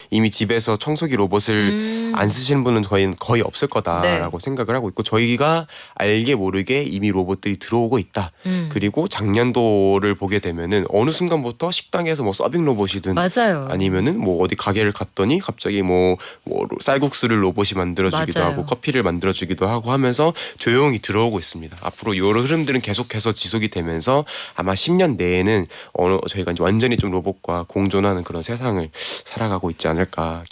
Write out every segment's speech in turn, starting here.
이미 집에서 청소기 로봇을 안 쓰시는 분은 거의 없을 거다라고 생각을 하고 있고 저희가 알게 모르게 이미 로봇들이 들어오고 있다. 그리고 작년도를 보게 되면은 어느 순간부터 식당에서 뭐 서빙 로봇이든 맞아요. 아니면은 뭐 어디 가게를 갔더니 갑자기 뭐 쌀국수를 로봇이 만들어주기도 맞아요. 하고 커피를 만들어주기도 하고 하면서 조용히 들어오고 있습니다. 앞으로 이런 흐름들은 계속해서 지속이 되면서 아마 10년 내에는 저희가 이제 완전히 좀 로봇과 공존하는 그런 세상을 살아가고 있지 않을까.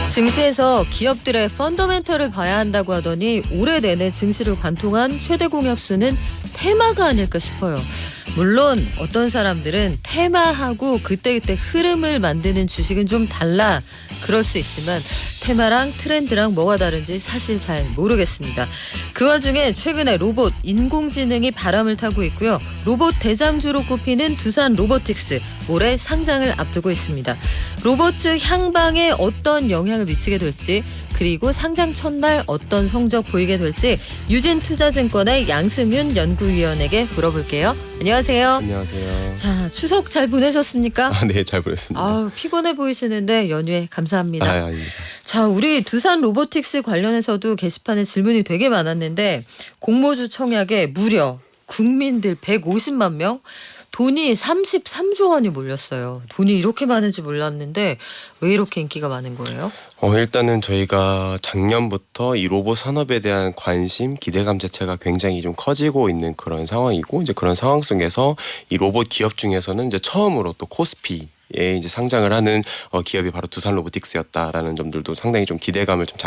증시에서 기업들의 펀더멘털을 봐야 한다고 하더니 올해 내내 증시를 관통한 최대 공약수는 테마가 아닐까 싶어요. 물론 어떤 사람들은 테마하고 그때그때 흐름을 만드는 주식은 좀 달라 그럴 수 있지만 테마랑 트렌드랑 뭐가 다른지 사실 잘 모르겠습니다. 그 와중에 최근에 로봇, 인공지능이 바람을 타고 있고요. 로봇 대장주로 꼽히는 두산 로보틱스 올해 상장을 앞두고 있습니다. 로봇 측 향방에 어떤 영향을 미치게 될지 그리고 상장 첫날 어떤 성적 보이게 될지 유진투자증권의 양승윤 연구위원에게 물어볼게요. 안녕하세요. 안녕하세요. 자, 추석 잘 보내셨습니까? 네, 잘 보냈습니다. 아우, 피곤해 보이시는데 연휴에 감사합니다. 아닙니다. 자, 우리 두산 로보틱스 관련해서도 게시판에 질문이 되게 많았는데 공모주 청약에 무려 국민들 150만 명 돈이 33조 원이 몰렸어요. 돈이 이렇게 많은지 몰랐는데 왜 이렇게 인기가 많은 거예요? 일단은 저희가 작년부터 이 로봇 산업에 대한 관심, 기대감 자체가 굉장히 좀 커지고 있는 그런 상황이고 이제 그런 상황 속에서 이 로봇 기업 중에서는 이제 처음으로 또 코스피에 이제 상장을 하는 기업이 바로 두산 로보틱스였다라는 점들도 상당히 좀 기대감을 좀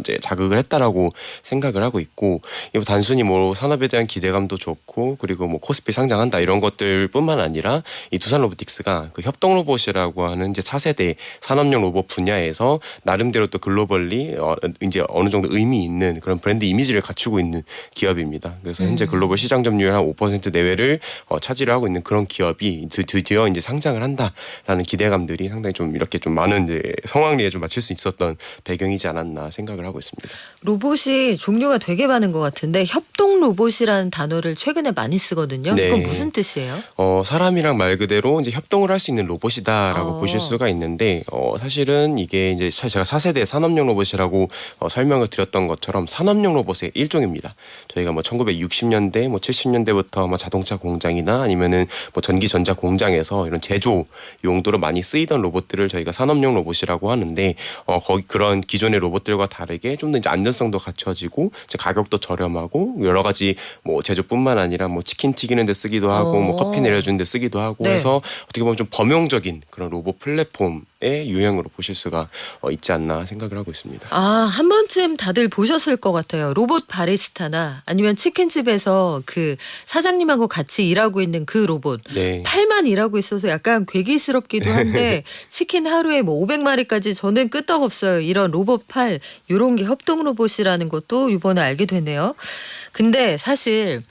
이제 자극을 했다라고 생각을 하고 있고 이거 단순히 뭐 산업에 대한 기대감도 좋고 그리고 뭐 코스피 상장한다 이런 것들뿐만 아니라 이 두산 로보틱스가 그 협동 로봇이라고 하는 이제 차세대 산업용 로봇 분야에서 나름대로 또 글로벌리 이제 어느 정도 의미 있는 그런 브랜드 이미지를 갖추고 있는 기업입니다. 그래서 현재 글로벌 시장 점유율 한 5% 내외를 차지를 하고 있는 그런 기업이 드디어 이제 상장을 한다라는 기대감들이 상당히 좀 이렇게 좀 많은 이제 성황리에 좀 맞출 수 있었던 배경이지 않았나 생각을 하고 있습니다. 로봇이 종류가 되게 많은 것 같은데 협동 로봇이라는 단어를 최근에 많이 쓰거든요. 네. 이건 무슨 뜻이에요? 사람이랑 말 그대로 이제 협동을 할 수 있는 로봇이다라고 보실 수가 있는데 사실은 이게 이제 제가 4세대 산업용 로봇이라고 설명을 드렸던 것처럼 산업용 로봇의 일종입니다. 저희가 뭐 1960년대, 뭐 70년대부터 뭐 자동차 공장이나 아니면은 뭐 전기 전자 공장에서 이런 제조 용도로 많이 쓰이던 로봇들을 저희가 산업용 로봇이라고 하는데 거기 그런 기존의 로봇들과 다르게 좀 더 이제 안전성도 갖춰지고 이제 가격도 저렴하고 여러 가지 뭐 제조뿐만 아니라 뭐 치킨 튀기는 데 쓰기도 하고 뭐 커피 내려주는 데 쓰기도 하고 네. 해서 어떻게 보면 좀 범용적인 그런 로봇 플랫폼의 유형으로 보실 수가 있지 않나 생각을 하고 있습니다. 아, 한 번쯤 다들 보셨을 것 같아요. 로봇 바리스타나 아니면 치킨집에서 그 사장님하고 같이 일하고 있는 그 로봇. 네. 팔만 일하고 있어서 약간 괴기스럽기도 한데 치킨 하루에 뭐 500마리까지 저는 끄떡없어요. 이런 로봇 팔 이런 게 협동 로봇이라는 것도 이번에 알게 되네요. 근데 사실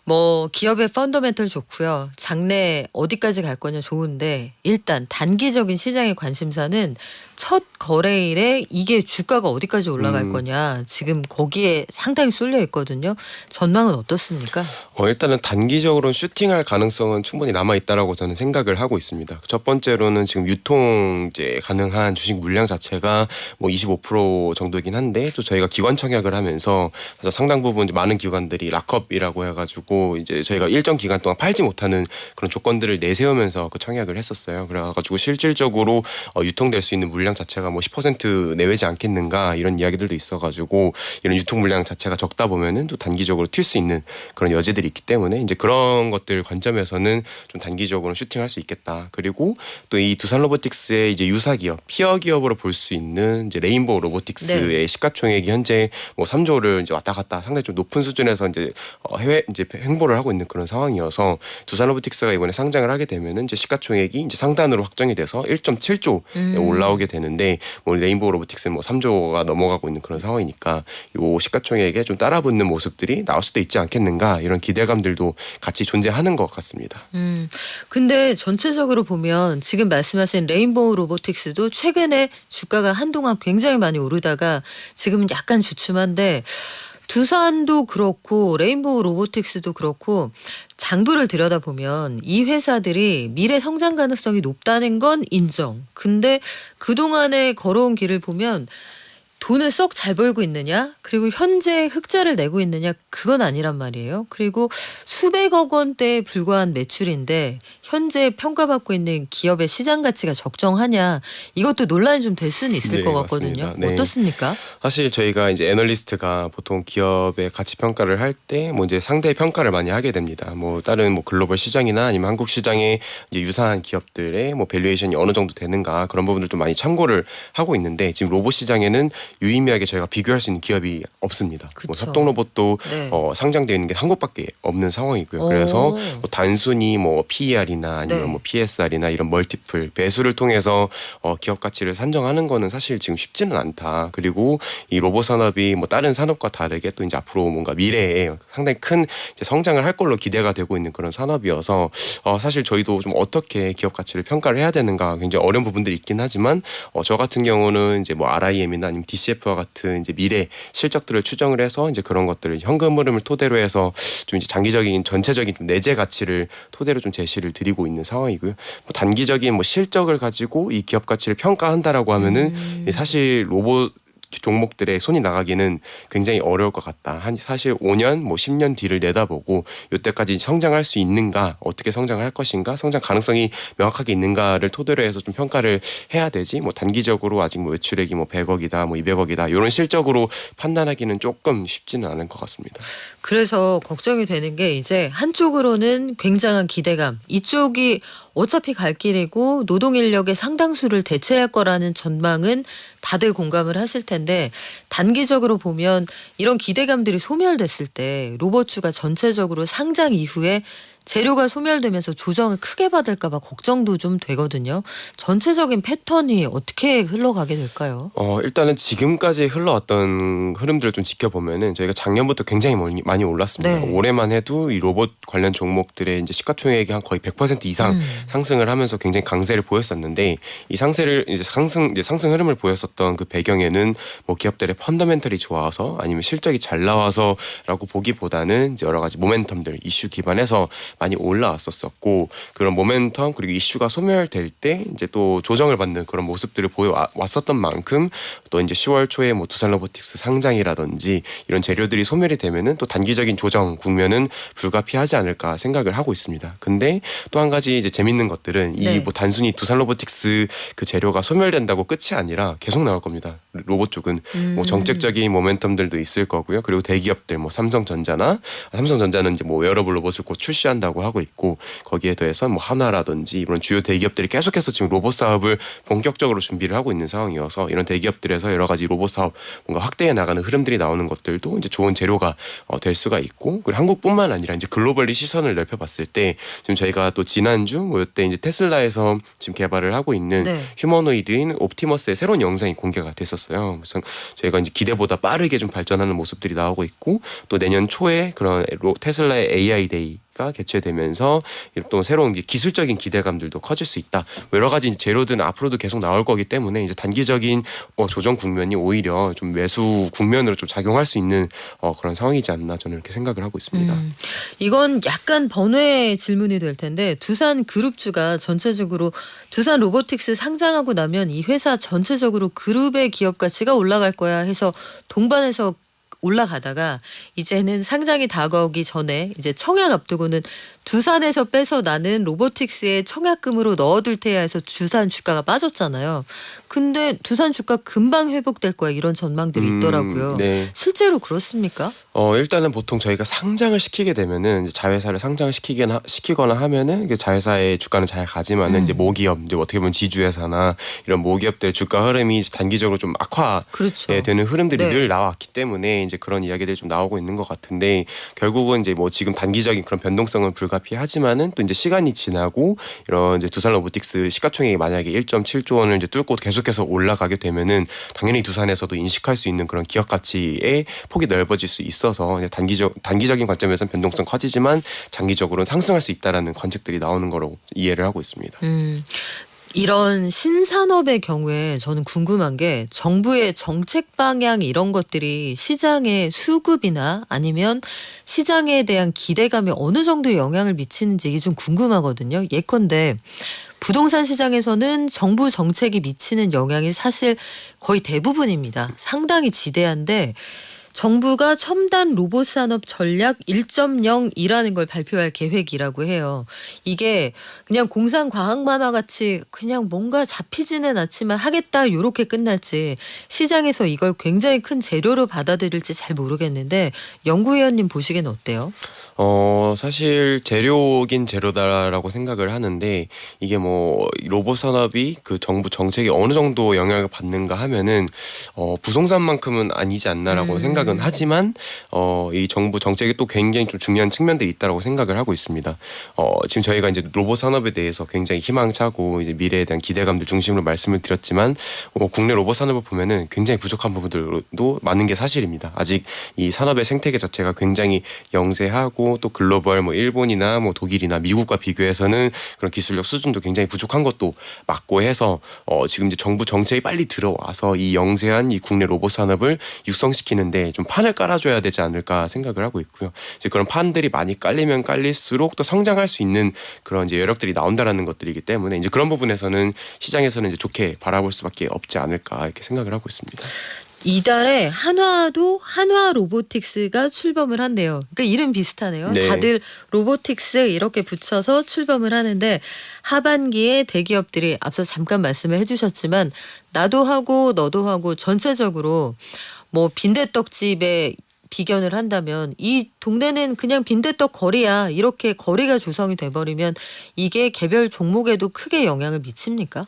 뭐 기업의 펀더멘털 좋고요. 장래 어디까지 갈 거냐 좋은데 일단 단기적인 시장의 관심사는 첫 거래일에 이게 주가가 어디까지 올라갈 거냐 지금 거기에 상당히 쏠려 있거든요. 전망은 어떻습니까? 일단은 단기적으로는 슈팅할 가능성은 충분히 남아 있다라고 저는 생각을 하고 있습니다. 첫 번째로는 지금 유통 이제 가능한 주식 물량 자체가 뭐 25% 정도이긴 한데 또 저희가 기관 청약을 하면서 상당 부분 이제 많은 기관들이 락업이라고 해가지고 이제 저희가 일정 기간 동안 팔지 못하는 그런 조건들을 내세우면서 그 청약을 했었어요. 그래가지고 실질적으로 유통될 수 있는 물량 자체가 뭐 10% 내외지 않겠는가 이런 이야기들도 있어가지고 이런 유통 물량 자체가 적다 보면은 또 단기적으로 튈 수 있는 그런 여지들이 있기 때문에 이제 그런 것들 관점에서는 좀 단기적으로 슈팅할 수 있겠다. 그리고 또 이 두산 로보틱스의 이제 유사 기업, 피어 기업으로 볼 수 있는 이제 레인보우 로보틱스의 네. 시가총액이 현재 뭐 3조를 이제 왔다 갔다 상당히 좀 높은 수준에서 이제 해외 이제 횡보를 하고 있는 그런 상황이어서 두산 로보틱스가 이번에 상장을 하게 되면은 이제 시가총액이 이제 상단으로 확정이 돼서 1.7조에 올라오게 되는데 뭐 레인보우 로보틱스는 뭐 3조가 넘어가고 있는 그런 상황이니까 요 시가총액에 좀 따라붙는 모습들이 나올 수도 있지 않겠는가 이런 기대감들도 같이 존재하는 것 같습니다. 근데 전체적으로 보면 지금 말씀하신 레인보우 로보틱스도 최근에 주가가 한동안 굉장히 많이 오르다가 지금은 약간 주춤한데 두산도 그렇고 레인보우 로보틱스도 그렇고 장부를 들여다보면 이 회사들이 미래 성장 가능성이 높다는 건 인정. 근데 그동안에 걸어온 길을 보면 돈을 썩 잘 벌고 있느냐? 그리고 현재 흑자를 내고 있느냐? 그건 아니란 말이에요. 그리고 수백억 원대에 불과한 매출인데 현재 평가받고 있는 기업의 시장 가치가 적정하냐? 이것도 논란이 좀 될 수는 있을 네, 것 같거든요. 맞습니다. 네. 어떻습니까? 사실 저희가 이제 애널리스트가 보통 기업의 가치 평가를 할 때 뭐 이제 상대 평가를 많이 하게 됩니다. 뭐 다른 뭐 글로벌 시장이나 아니면 한국 시장에 이제 유사한 기업들의 뭐 밸류에이션이 어느 정도 되는가 그런 부분들 좀 많이 참고를 하고 있는데 지금 로봇 시장에는 유의미하게 저희가 비교할 수 있는 기업이 없습니다. 뭐 그쵸. 협동 로봇도 네. 상장되어 있는 게 한국밖에 없는 상황이고요. 그래서 오. 뭐 단순히 뭐 PER이나 아니면 네. 뭐 PSR이나 이런 멀티플 배수를 통해서 기업 가치를 산정하는 거는 사실 지금 쉽지는 않다. 그리고 이 로봇 산업이 뭐 다른 산업과 다르게 또 이제 앞으로 뭔가 미래에 상당히 큰 이제 성장을 할 걸로 기대가 되고 있는 그런 산업이어서 사실 저희도 좀 어떻게 기업 가치를 평가를 해야 되는가 굉장히 어려운 부분들이 있긴 하지만 저 같은 경우는 이제 뭐 RIM이나 아니면 DCF와 같은 이제 미래 실적들을 추정을 해서 이제 그런 것들을 현금 흐름을 토대로 해서 좀 이제 장기적인 전체적인 좀 내재 가치를 토대로 좀 제시를 드리고 있는 상황이고요. 뭐 단기적인 뭐 실적을 가지고 이 기업 가치를 평가한다라고 하면은 사실 로봇 종목들의 손이 나가기는 굉장히 어려울 것 같다. 한 사실 5년 뭐 10년 뒤를 내다보고 이때까지 성장할 수 있는가 어떻게 성장할 것인가 성장 가능성이 명확하게 있는가를 토대로 해서 좀 평가를 해야 되지 뭐 단기적으로 아직 뭐 매출액이 뭐 100억이다 뭐 200억이다 이런 실적으로 판단하기는 조금 쉽지는 않은 것 같습니다. 그래서 걱정이 되는 게 이제 한쪽으로는 굉장한 기대감, 이쪽이 어차피 갈 길이고 노동 인력의 상당수를 대체할 거라는 전망은 다들 공감을 하실 텐데 단기적으로 보면 이런 기대감들이 소멸됐을 때 로봇주가 전체적으로 상장 이후에 재료가 소멸되면서 조정을 크게 받을까 봐 걱정도 좀 되거든요. 전체적인 패턴이 어떻게 흘러가게 될까요? 일단은 지금까지 흘러왔던 흐름들을 좀 지켜보면은 저희가 작년부터 굉장히 많이 올랐습니다. 네. 올해만 해도 이 로봇 관련 종목들의 이제 시가총액이 한 거의 100% 이상 상승을 하면서 굉장히 강세를 보였었는데 이 상세를 이제 상승 흐름을 보였었던 그 배경에는 뭐 기업들의 펀더멘털이 좋아서 아니면 실적이 잘 나와서라고 보기보다는 이제 여러 가지 모멘텀들 이슈 기반에서 많이 올라왔었고 그런 모멘텀 그리고 이슈가 소멸될 때 이제 또 조정을 받는 그런 모습들을 보여왔었던 만큼 또 이제 10월 초에 뭐 두산 로보틱스 상장이라든지 이런 재료들이 소멸이 되면은 또 단기적인 조정 국면은 불가피하지 않을까 생각을 하고 있습니다. 근데 또 한 가지 이제 재밌는 것들은 네. 이 뭐 단순히 두산 로보틱스 그 재료가 소멸된다고 끝이 아니라 계속 나올 겁니다. 로봇 쪽은 뭐 정책적인 모멘텀들도 있을 거고요. 그리고 대기업들 뭐 삼성전자는 이제 뭐 웨어러블 로봇을 곧 출시한다고 하고 있고 거기에 더해서 뭐 하나라든지 이런 주요 대기업들이 계속해서 지금 로봇 사업을 본격적으로 준비를 하고 있는 상황이어서 이런 대기업들에서 여러 가지 로봇 사업 뭔가 확대해 나가는 흐름들이 나오는 것들도 이제 좋은 재료가 될 수가 있고 그리고 한국뿐만 아니라 이제 글로벌리 시선을 넓혀봤을 때 지금 저희가 또 지난주 뭐 이때 이제 테슬라에서 지금 개발을 하고 있는 네. 휴머노이드인 옵티머스의 새로운 영상이 공개가 됐었어요. 그래서 저희가 이제 기대보다 빠르게 좀 발전하는 모습들이 나오고 있고 또 내년 초에 그런 테슬라의 AI 데이가 개최되면서 또 새로운 기술적인 기대감들도 커질 수 있다. 여러 가지 재료들은 앞으로도 계속 나올 거기 때문에 이제 단기적인 조정 국면이 오히려 좀 매수 국면으로 좀 작용할 수 있는 그런 상황이지 않나 저는 이렇게 생각을 하고 있습니다. 이건 약간 번외 질문이 될 텐데 두산 그룹주가 전체적으로 두산 로보틱스 상장하고 나면 이 회사 전체적으로 그룹의 기업 가치가 올라갈 거야 해서 동반해서 올라가다가 이제는 상장이 다가오기 전에 이제 청약 앞두고는 두산에서 빼서 나는 로보틱스에 청약금으로 넣어둘 테야 해서 두산 주가가 빠졌잖아요. 근데 두산 주가 금방 회복될 거야 이런 전망들이 있더라고요. 네. 실제로 그렇습니까? 일단은 보통 저희가 상장을 시키게 되면은 이제 자회사를 상장을 시키거나 하면은 그 자회사의 주가는 잘 가지만은 이제 모기업 이제 어떻게 보면 지주회사나 이런 모기업들의 주가 흐름이 단기적으로 좀 그렇죠. 악화되는 흐름들이 네. 늘 나왔기 때문에 이제 그런 이야기들이 좀 나오고 있는 것 같은데 결국은 이제 뭐 지금 단기적인 그런 변동성은 불가피하지만은 또 이제 시간이 지나고 이런 이제 두산 로보틱스 시가총액이 만약에 1.7조 원을 이제 뚫고 계속해서 올라가게 되면은 당연히 두산에서도 인식할 수 있는 그런 기업 가치의 폭이 넓어질 수 있어서 단기적인 관점에서는 변동성 커지지만 장기적으로는 상승할 수 있다라는 관측들이 나오는 거로 이해를 하고 있습니다. 이런 신산업의 경우에 저는 궁금한 게 정부의 정책 방향 이런 것들이 시장의 수급이나 아니면 시장에 대한 기대감에 어느 정도 영향을 미치는지 이게 좀 궁금하거든요. 예컨대 부동산 시장에서는 정부 정책이 미치는 영향이 사실 거의 대부분입니다. 상당히 지대한데 정부가 첨단 로봇 산업 전략 1.0이라는 걸 발표할 계획이라고 해요. 이게 그냥 공상 과학 만화 같이 그냥 뭔가 잡히지는 않지만 하겠다 요렇게 끝날지 시장에서 이걸 굉장히 큰 재료로 받아들일지 잘 모르겠는데 연구위원님 보시기엔 어때요? 사실 재료긴 재료다라고 생각을 하는데 이게 뭐 로봇 산업이 그 정부 정책에 어느 정도 영향을 받는가 하면은 부동산만큼은 아니지 않나라고 생각은 하지만 이 정부 정책이 또 굉장히 좀 중요한 측면들이 있다라고 생각을 하고 있습니다. 지금 저희가 이제 로봇 산업에 대해서 굉장히 희망차고 이제 미래에 대한 기대감들 중심으로 말씀을 드렸지만 국내 로봇 산업을 보면은 굉장히 부족한 부분들도 많은 게 사실입니다. 아직 이 산업의 생태계 자체가 굉장히 영세하고 또 글로벌 뭐 일본이나 뭐 독일이나 미국과 비교해서는 그런 기술력 수준도 굉장히 부족한 것도 맞고 해서 지금 이제 정부 정책이 빨리 들어와서 이 영세한 이 국내 로봇 산업을 육성시키는데 좀 판을 깔아줘야 되지 않을까 생각을 하고 있고요. 이제 그런 판들이 많이 깔리면 깔릴수록 또 성장할 수 있는 그런 이제 여력들이 나온다라는 것들이기 때문에 이제 그런 부분에서는 시장에서는 이제 좋게 바라볼 수밖에 없지 않을까 이렇게 생각을 하고 있습니다. 이달에 한화 로보틱스가 출범을 한대요. 그러니까 이름 비슷하네요. 네. 다들 로보틱스 이렇게 붙여서 출범을 하는데 하반기에 대기업들이 앞서 잠깐 말씀을 해주셨지만 나도 하고 너도 하고 전체적으로 뭐 빈대떡집에 비견을 한다면 이 동네는 그냥 빈대떡 거리야 이렇게 거리가 조성이 돼버리면 이게 개별 종목에도 크게 영향을 미칩니까?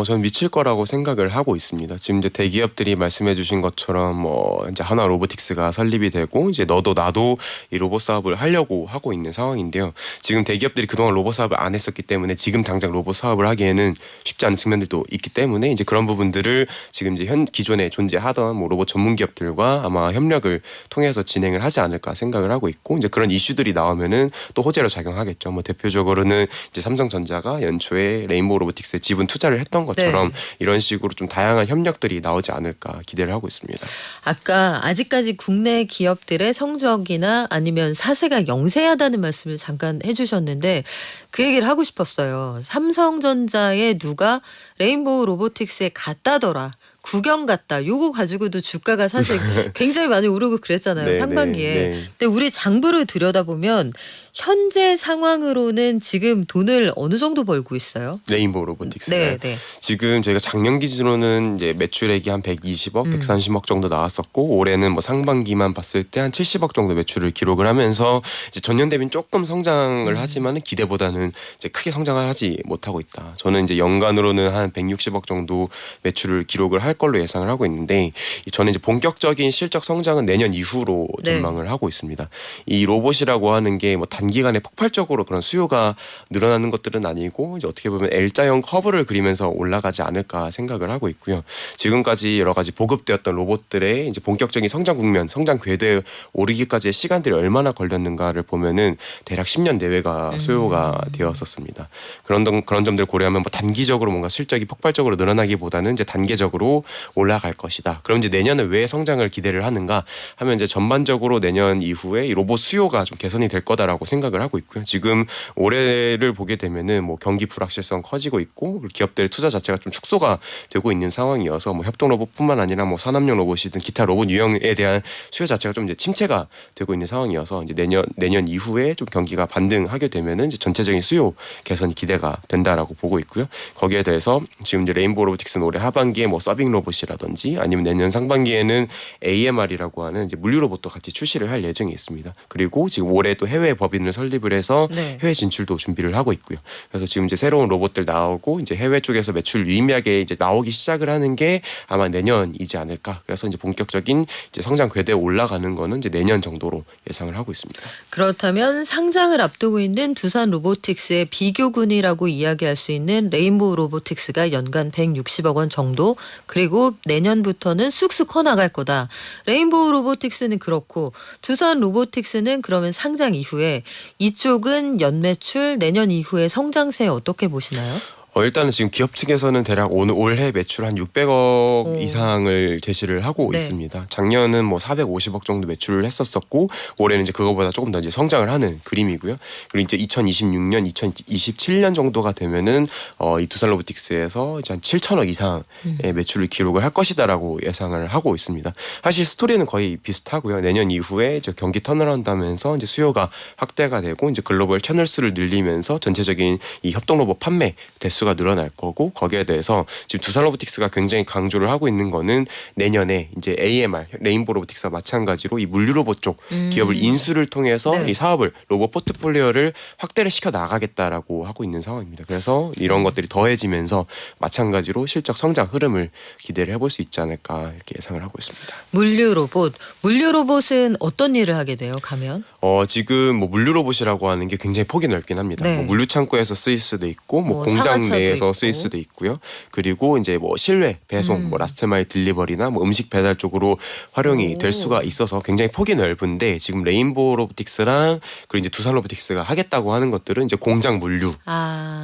저는 미칠 거라고 생각을 하고 있습니다. 지금 이제 대기업들이 말씀해주신 것처럼 이제 하나 로보틱스가 설립이 되고 이제 너도 나도 이 로봇 사업을 하려고 하고 있는 상황인데요. 지금 대기업들이 그동안 로봇 사업을 안 했었기 때문에 지금 당장 로봇 사업을 하기에는 쉽지 않은 측면들도 있기 때문에 이제 그런 부분들을 지금 이제 기존에 존재하던 뭐 로봇 전문 기업들과 아마 협력을 통해서 진행을 하지 않을까 생각을 하고 있고 이제 그런 이슈들이 나오면은 또 호재로 작용하겠죠. 뭐 대표적으로는 이제 삼성전자가 연초에 레인보우 로보틱스에 지분 투자를 했던 것처럼 이런 식으로 좀 다양한 협력들이 나오지 않을까 기대를 하고 있습니다. 아까 아직까지 국내 기업들의 성적이나 아니면 사세가 영세하다는 말씀을 잠깐 해주셨는데 그 얘기를 하고 싶었어요. 삼성전자에 누가 레인보우 로보틱스에 갔다더라. 구경 갔다. 요거 가지고도 주가가 사실 굉장히 많이 오르고 그랬잖아요. 네, 상반기에. 네, 네. 근데 우리 장부를 들여다보면 현재 상황으로는 지금 돈을 어느 정도 벌고 있어요? 레인보우 로보틱스가 네, 네. 지금 저희가 작년 기준으로는 이제 매출액이 한 120억, 130억 정도 나왔었고 올해는 뭐 상반기만 봤을 때 한 70억 정도 매출을 기록을 하면서 이제 전년 대비 조금 성장을 하지만은 기대보다는 이제 크게 성장을 하지 못하고 있다. 저는 이제 연간으로는 한 160억 정도 매출을 기록을 할 걸로 예상을 하고 있는데 저는 이제 본격적인 실적 성장은 내년 이후로 전망을 하고 있습니다. 이 로봇이라고 하는 게 뭐 단기간에 폭발적으로 그런 수요가 늘어나는 것들은 아니고 이제 어떻게 보면 L자형 커브를 그리면서 올라가지 않을까 생각을 하고 있고요. 지금까지 여러 가지 보급되었던 로봇들의 이제 본격적인 성장 국면, 성장 궤도에 오르기까지의 시간들이 얼마나 걸렸는가를 보면은 대략 10년 내외가 소요가 되었었습니다. 그런 점들을 고려하면 뭐 단기적으로 뭔가 실적이 폭발적으로 늘어나기보다는 이제 단계적으로 올라갈 것이다. 그럼 이제 내년에 왜 성장을 기대를 하는가 하면 이제 전반적으로 내년 이후에 이 로봇 수요가 좀 개선이 될 거다라고 생각을 하고 있고요. 지금 올해를 보게 되면은 뭐 경기 불확실성 커지고 있고 기업들의 투자 자체가 좀 축소가 되고 있는 상황이어서 뭐 협동 로봇뿐만 아니라 뭐 산업용 로봇이든 기타 로봇 유형에 대한 수요 자체가 좀 이제 침체가 되고 있는 상황이어서 이제 내년 이후에 좀 경기가 반등하게 되면은 이제 전체적인 수요 개선이 기대가 된다라고 보고 있고요. 거기에 대해서 지금 이제 레인보우 로보틱스는 올해 하반기에 뭐 서빙 로봇이라든지 아니면 내년 상반기에는 AMR이라고 하는 이제 물류 로봇도 같이 출시를 할 예정이 있습니다. 그리고 지금 올해 또 해외 법인을 설립을 해서 해외 진출도 준비를 하고 있고요. 그래서 지금 이제 새로운 로봇들 나오고 이제 해외 쪽에서 매출 유의미하게 이제 나오기 시작을 하는 게 아마 내년이지 않을까. 그래서 이제 본격적인 이제 성장 궤도에 올라가는 거는 이제 내년 정도로 예상을 하고 있습니다. 그렇다면 상장을 앞두고 있는 두산 로보틱스의 비교군이라고 이야기할 수 있는 레인보우 로보틱스가 연간 160억 원 정도 그리고 내년부터는 쑥쑥 커나갈 거다. 레인보우 로보틱스는 그렇고 두산 로보틱스는 그러면 상장 이후에 이쪽은 연매출 내년 이후에 성장세 어떻게 보시나요? 일단은 지금 기업 측에서는 대략 올해 매출 한 600억 오. 이상을 제시를 하고 네. 있습니다. 작년은 뭐 450억 정도 매출을 했었었고 올해는 이제 그거보다 조금 더 이제 성장을 하는 그림이고요. 그리고 이제 2026년, 2027년 정도가 되면은 이 두산 로보틱스에서 이제 한 7천억 이상의 매출을 기록을 할 것이다라고 예상을 하고 있습니다. 사실 스토리는 거의 비슷하고요. 내년 이후에 이제 경기 턴어라운드하면서 이제 수요가 확대가 되고 이제 글로벌 채널 수를 늘리면서 전체적인 이 협동 로봇 판매 대수가 늘어날 거고 거기에 대해서 지금 두산 로보틱스가 굉장히 강조를 하고 있는 거는 내년에 이제 AMR 레인보우 로보틱스와 마찬가지로 이 물류 로봇 쪽 기업을 인수를 통해서 네. 이 사업을 로봇 포트폴리오를 확대를 시켜 나가겠다라고 하고 있는 상황입니다. 그래서 이런 것들이 더해지면서 마찬가지로 실적 성장 흐름을 기대를 해볼 수 있지 않을까 이렇게 예상을 하고 있습니다. 물류 로봇은 어떤 일을 하게 돼요? 가면? 지금 뭐 물류 로봇이라고 하는 게 굉장히 폭이 넓긴 합니다. 네. 뭐 물류 창고에서 쓰일 수도 있고 뭐 뭐 공장 상하차도 내에서 있고. 쓰일 수도 있고요. 그리고 이제 뭐 실외 배송, 뭐 라스트 마일 딜리버리나 뭐 음식 배달 쪽으로 활용이 오. 될 수가 있어서 굉장히 폭이 넓은데 지금 레인보우 로보틱스랑 그리고 이제 두산 로보틱스가 하겠다고 하는 것들은 이제 공장 물류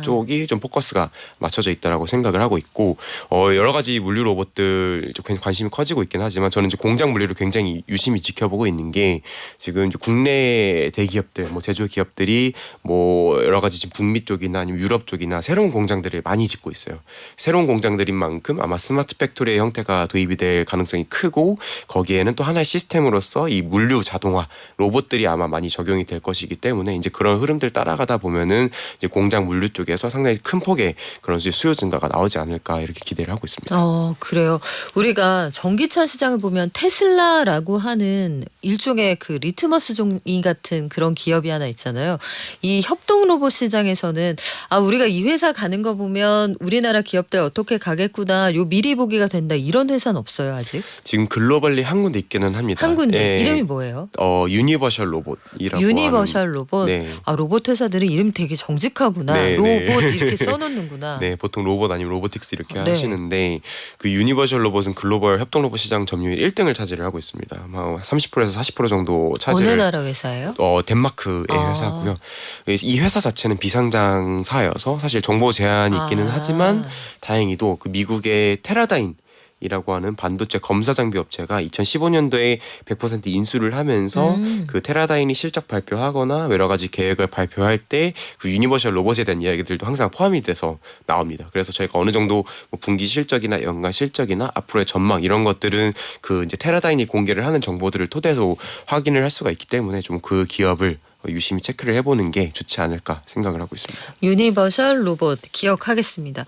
쪽이 좀 포커스가 맞춰져 있다라고 생각을 하고 있고 여러 가지 물류 로봇들 좀 관심이 커지고 있긴 하지만 저는 이제 공장 물류를 굉장히 유심히 지켜보고 있는 게 지금 이제 국내 대기업들 뭐 제조 기업들이 뭐 여러 가지 지금 북미 쪽이나 아니면 유럽 쪽이나 새로운 공장들을 많이 짓고 있어요. 새로운 공장들인 만큼 아마 스마트 팩토리의 형태가 도입이 될 가능성이 크고 거기에는 또 하나의 시스템으로서 이 물류 자동화 로봇들이 아마 많이 적용이 될 것이기 때문에 이제 그런 흐름들 따라가다 보면은 이제 공장 물류 쪽에서 상당히 큰 폭의 그런 수요 증가가 나오지 않을까 이렇게 기대를 하고 있습니다. 그래요. 우리가 전기차 시장을 보면 테슬라라고 하는 일종의 그 리트머스 종이 같은 그런 기업이 하나 있잖아요. 이 협동 로봇 시장에서는 우리가 이 회사 가는 거 보면 우리나라 기업들 어떻게 가겠구나. 요 미리 보기가 된다. 이런 회사는 없어요, 아직. 지금 글로벌리 한 군데 있기는 합니다. 한 군데. 예. 이름이 뭐예요? 유니버셜 로봇이라고 유니버셜 로봇. 네. 로봇 회사들은 이름 되게 정직하구나. 네, 로봇 네. 이렇게 써놓는구나. 네, 보통 로봇 아니면 로보틱스 이렇게 네. 하시는데 그 유니버셜 로봇은 글로벌 협동 로봇 시장 점유율 1등을 차지를 하고 있습니다. 아마 30%에서 40% 정도 어느 차지를 나라 회사예요? 덴마크의 회사고요. 이 회사 자체는 비상장사여서 사실 정보 제한이 있기는 하지만 다행히도 그 미국의 테라다인 이라고 하는 반도체 검사 장비 업체가 2015년도에 100% 인수를 하면서 그 테라다인이 실적 발표하거나 여러 가지 계획을 발표할 때 그 유니버셜 로봇에 대한 이야기들도 항상 포함이 돼서 나옵니다. 그래서 저희가 어느 정도 뭐 분기 실적이나 연간 실적이나 앞으로의 전망 이런 것들은 그 이제 테라다인이 공개를 하는 정보들을 토대로 확인을 할 수가 있기 때문에 좀 그 기업을 유심히 체크를 해보는 게 좋지 않을까 생각을 하고 있습니다. 유니버셜 로봇 기억하겠습니다.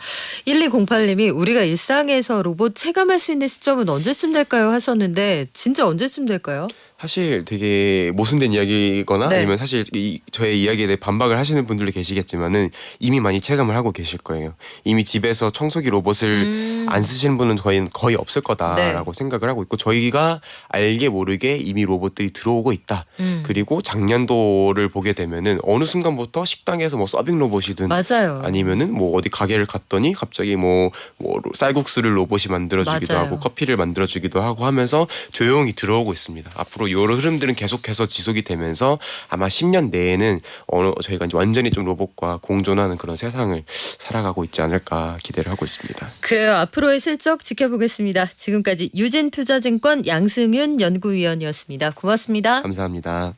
1208님이 우리가 일상에서 로봇 체감할 수 있는 시점은 언제쯤 될까요? 하셨는데 진짜 언제쯤 될까요? 사실 되게 모순된 이야기거나 네. 아니면 사실 저의 이야기에 대해 반박을 하시는 분들도 계시겠지만은 이미 많이 체감을 하고 계실 거예요. 이미 집에서 청소기 로봇을 안 쓰시는 분은 거의 없을 거다라고 생각을 하고 있고 저희가 알게 모르게 이미 로봇들이 들어오고 있다. 그리고 작년도를 보게 되면은 어느 순간부터 식당에서 뭐 서빙 로봇이든 맞아요. 아니면은 뭐 어디 가게를 갔더니 갑자기 뭐 쌀국수를 로봇이 만들어주기도 맞아요. 하고 커피를 만들어주기도 하고 하면서 조용히 들어오고 있습니다. 앞으로 이런 흐름들은 계속해서 지속이 되면서 아마 10년 내에는 저희가 이제 완전히 좀 로봇과 공존하는 그런 세상을 살아가고 있지 않을까 기대를 하고 있습니다. 그래요. 앞으로의 실적 지켜보겠습니다. 지금까지 유진투자증권 양승윤 연구위원이었습니다. 고맙습니다. 감사합니다.